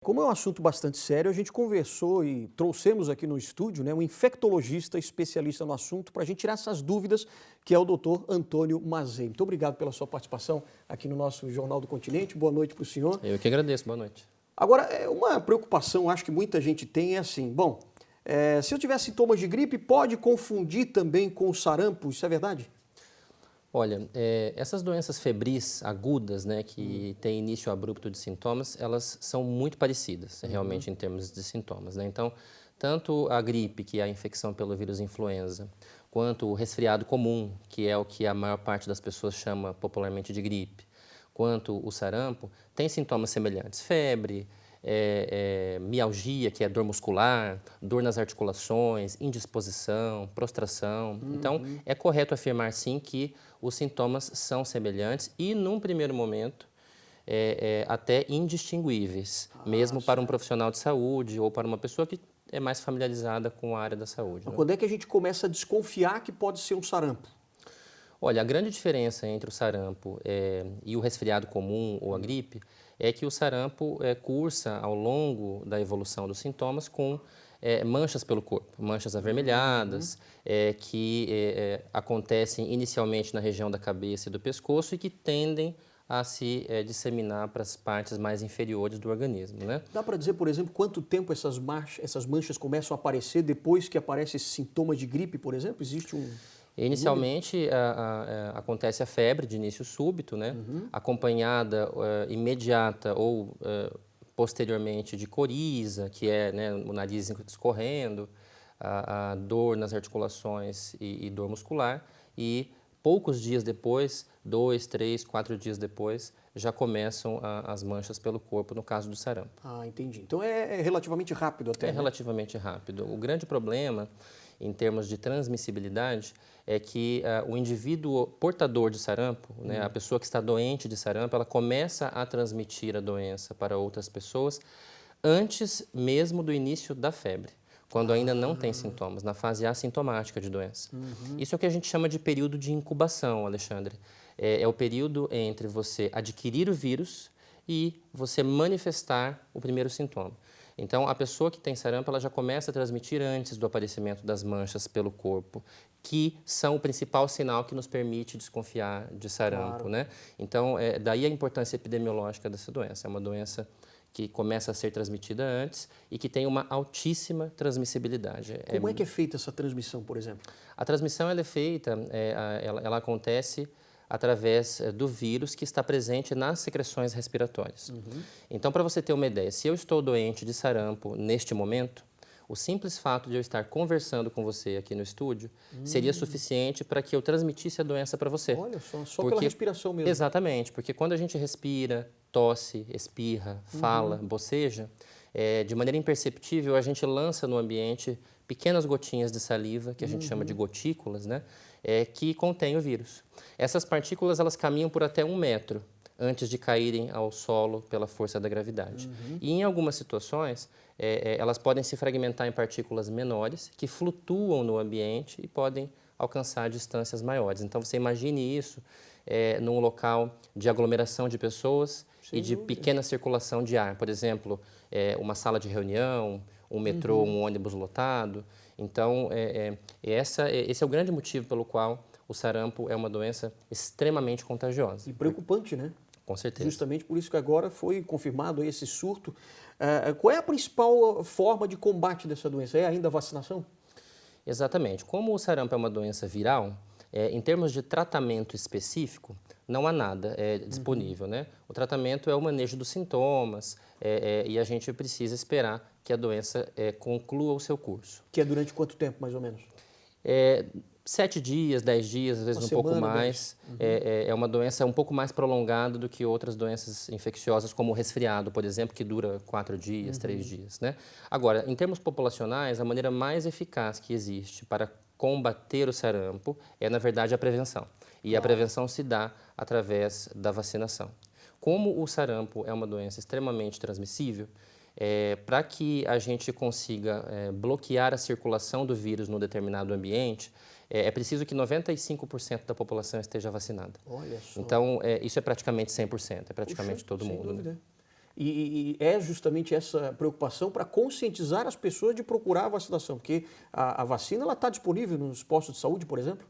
Como é um assunto bastante sério, a gente conversou e trouxemos aqui no estúdio, um infectologista especialista no assunto para a gente tirar essas dúvidas, que é o doutor Antônio Mazei. Muito obrigado pela sua participação aqui no nosso Jornal do Continente. Boa noite para o senhor. Eu que agradeço, boa noite. Agora, uma preocupação, acho que muita gente tem, é assim, se eu tiver sintomas de gripe, pode confundir também com sarampo, isso é verdade? Olha, essas doenças febris agudas, né, que têm início abrupto de sintomas, elas são muito parecidas, realmente, em termos de sintomas, né? Então, tanto a gripe, que é a infecção pelo vírus influenza, quanto o resfriado comum, que é o que a maior parte das pessoas chama popularmente de gripe, quanto o sarampo, têm sintomas semelhantes. Febre, mialgia, que é dor muscular, dor nas articulações, indisposição, prostração. Então, é correto afirmar, sim, que os sintomas são semelhantes e, num primeiro momento, até indistinguíveis, mesmo para um profissional de saúde ou para uma pessoa que é mais familiarizada com a área da saúde. Mas né? quando é que a gente começa a desconfiar que pode ser um sarampo? Olha, a grande diferença entre o sarampo e o resfriado comum ou a gripe é que o sarampo cursa ao longo da evolução dos sintomas com manchas pelo corpo, manchas avermelhadas, que acontecem inicialmente na região da cabeça e do pescoço e que tendem a se disseminar para as partes mais inferiores do organismo, né? Dá para dizer, por exemplo, quanto tempo essas manchas começam a aparecer depois que aparecem esses sintomas de gripe, por exemplo? Existe um... Inicialmente, acontece a febre de início súbito, né? Acompanhada imediata ou posteriormente de coriza, que é, né, o nariz escorrendo, a dor nas articulações e dor muscular. E poucos dias depois, 2, 3, 4 dias depois, já começam as manchas pelo corpo, no caso do sarampo. Ah, entendi. Então é relativamente rápido até, É né? relativamente rápido. O grande problema, em termos de transmissibilidade, é que o indivíduo portador de sarampo, né, a pessoa que está doente de sarampo, ela começa a transmitir a doença para outras pessoas antes mesmo do início da febre, quando ainda não tem sintomas, na fase assintomática de doença. Isso é o que a gente chama de período de incubação, Alexandre. É o período entre você adquirir o vírus e você manifestar o primeiro sintoma. Então, a pessoa que tem sarampo, ela já começa a transmitir antes do aparecimento das manchas pelo corpo, que são o principal sinal que nos permite desconfiar de sarampo, Claro. né? Então, daí a importância epidemiológica dessa doença. É uma doença que começa a ser transmitida antes e que tem uma altíssima transmissibilidade. Como é que é feita essa transmissão, por exemplo? A transmissão ela é feita, ela acontece através do vírus que está presente nas secreções respiratórias. Então, para você ter uma ideia, se eu estou doente de sarampo neste momento, o simples fato de eu estar conversando com você aqui no estúdio seria suficiente para que eu transmitisse a doença para você. Olha só pela respiração mesmo. Exatamente, porque quando a gente respira, tosse, espirra, fala, boceja, de maneira imperceptível a gente lança no ambiente pequenas gotinhas de saliva, que a gente chama de gotículas, né, que contém o vírus. Essas partículas elas caminham por até 1 metro antes de caírem ao solo pela força da gravidade. E em algumas situações, elas podem se fragmentar em partículas menores que flutuam no ambiente e podem alcançar distâncias maiores. Então, você imagine isso num local de aglomeração de pessoas e de pequena circulação de ar. Por exemplo, uma sala de reunião, um metrô, um ônibus lotado. Então, esse é o grande motivo pelo qual o sarampo é uma doença extremamente contagiosa. E preocupante, né? Com certeza. Justamente por isso que agora foi confirmado aí esse surto. Qual é a principal forma de combate dessa doença? É ainda a vacinação? Exatamente. Como o sarampo é uma doença viral, em termos de tratamento específico, não há nada disponível, né? O tratamento é o manejo dos sintomas e a gente precisa esperar que a doença conclua o seu curso. Que é durante quanto tempo, mais ou menos? 7 dias, 10 dias, às vezes Uma um pouco semana, mais. É uma doença um pouco mais prolongada do que outras doenças infecciosas, como o resfriado, por exemplo, que dura 4 dias, 3 dias, né? Agora, em termos populacionais, a maneira mais eficaz que existe para combater o sarampo é, na verdade, a prevenção. E a prevenção se dá através da vacinação. Como o sarampo é uma doença extremamente transmissível, para que a gente consiga bloquear a circulação do vírus num determinado ambiente, é preciso que 95% da população esteja vacinada. Olha só. Então, isso é praticamente 100%, é praticamente todo Sem mundo. dúvida. Né? e é justamente essa preocupação para conscientizar as pessoas de procurar a vacinação, porque a vacina ela está disponível nos postos de saúde, por exemplo?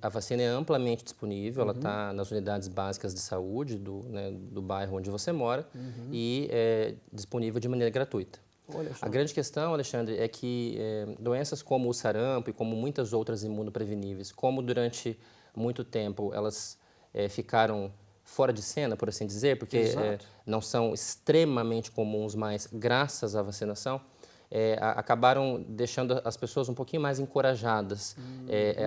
A vacina é amplamente disponível, ela está nas unidades básicas de saúde do bairro onde você mora e é disponível de maneira gratuita. Olha só. A grande questão, Alexandre, é que doenças como o sarampo e como muitas outras imunopreveníveis, como durante muito tempo elas ficaram fora de cena, por assim dizer, porque não são extremamente comuns, mas graças à vacinação, acabaram deixando as pessoas um pouquinho mais encorajadas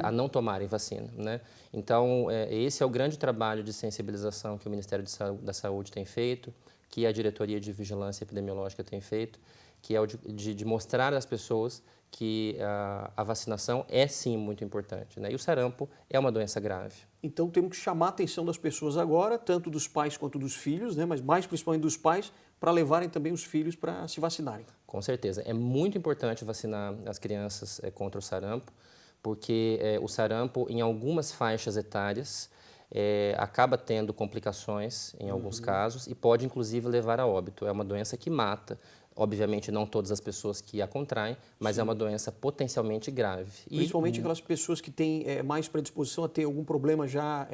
a não tomarem vacina, né? Então, esse é o grande trabalho de sensibilização que o Ministério da Saúde tem feito, que a Diretoria de Vigilância Epidemiológica tem feito, que é o de mostrar às pessoas que a vacinação é sim muito importante, né? E o sarampo é uma doença grave. Então temos que chamar a atenção das pessoas agora, tanto dos pais quanto dos filhos, né? Mas mais principalmente dos pais, para levarem também os filhos para se vacinarem. Com certeza. É muito importante vacinar as crianças contra o sarampo, porque o sarampo, em algumas faixas etárias, acaba tendo complicações em alguns casos e pode inclusive levar a óbito. É uma doença que mata. Obviamente, não todas as pessoas que a contraem, mas é uma doença potencialmente grave. Principalmente aquelas pessoas que têm mais predisposição a ter algum problema já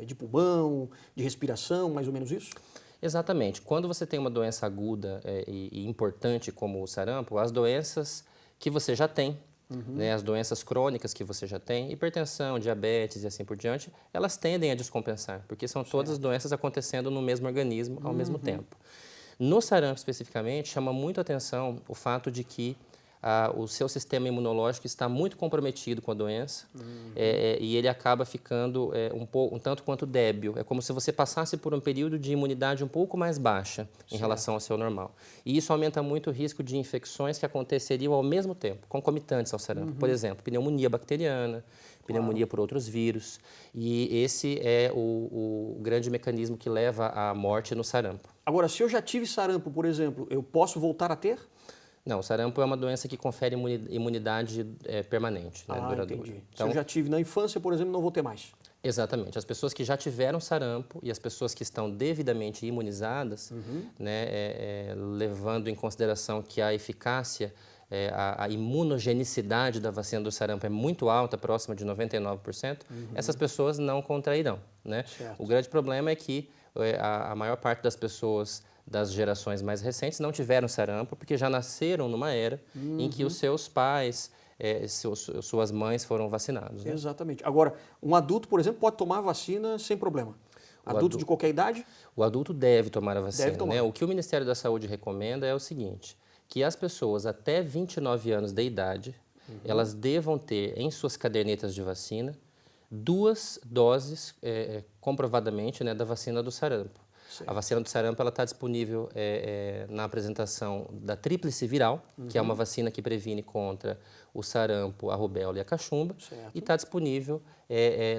de pulmão, de respiração, mais ou menos isso? Exatamente. Quando você tem uma doença aguda e importante como o sarampo, as doenças que você já tem, né, as doenças crônicas que você já tem, hipertensão, diabetes e assim por diante, elas tendem a descompensar, porque são todas as doenças acontecendo no mesmo organismo ao mesmo tempo. No sarampo, especificamente, chama muito a atenção o fato de que o seu sistema imunológico está muito comprometido com a doença e ele acaba ficando um tanto quanto débil. É como se você passasse por um período de imunidade um pouco mais baixa em relação ao seu normal. E isso aumenta muito o risco de infecções que aconteceriam ao mesmo tempo, concomitantes ao sarampo. Por exemplo, pneumonia bacteriana, pneumonia por outros vírus. E esse é o grande mecanismo que leva à morte no sarampo. Agora, se eu já tive sarampo, por exemplo, eu posso voltar a ter? Não, o sarampo é uma doença que confere imunidade permanente, né, duradoura. Entendi. Então, se eu já tive na infância, por exemplo, não vou ter mais. Exatamente. As pessoas que já tiveram sarampo e as pessoas que estão devidamente imunizadas, né, levando em consideração que a eficácia, a imunogenicidade da vacina do sarampo é muito alta, próxima de 99%, essas pessoas não contrairão, né? O grande problema é que a maior parte das pessoas das gerações mais recentes não tiveram sarampo porque já nasceram numa era em que os seus pais, suas mães foram vacinados, né? Exatamente. Agora, um adulto, por exemplo, pode tomar a vacina sem problema? Adulto de qualquer idade? O adulto deve tomar a vacina, Deve tomar. né? O que o Ministério da Saúde recomenda é o seguinte, que as pessoas até 29 anos de idade, elas devam ter em suas cadernetas de vacina 2 doses, comprovadamente, né, da vacina do sarampo. A vacina do sarampo está disponível na apresentação da tríplice viral, que é uma vacina que previne contra o sarampo, a rubéola e a cachumba. E está disponível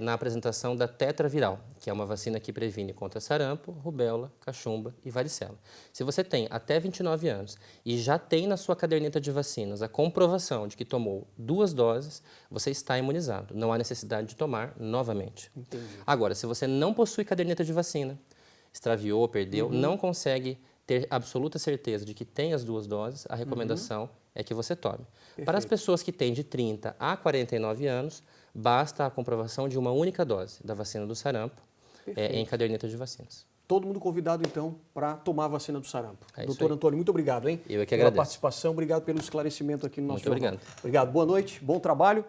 na apresentação da tetraviral, que é uma vacina que previne contra sarampo, rubéola, cachumba e varicela. Se você tem até 29 anos e já tem na sua caderneta de vacinas a comprovação de que tomou 2 doses, você está imunizado. Não há necessidade de tomar novamente. Entendi. Agora, se você não possui caderneta de vacina, extraviou, perdeu, não consegue ter absoluta certeza de que tem as 2 doses, a recomendação é que você tome. Perfeito. Para as pessoas que têm de 30 a 49 anos, basta a comprovação de uma única dose da vacina do sarampo em caderneta de vacinas. Todo mundo convidado, então, para tomar a vacina do sarampo. É isso Doutor aí. Antônio, muito obrigado, hein? Eu é que pela agradeço. participação, obrigado pelo esclarecimento aqui no nosso Muito jornal. obrigado. Obrigado, boa noite, bom trabalho.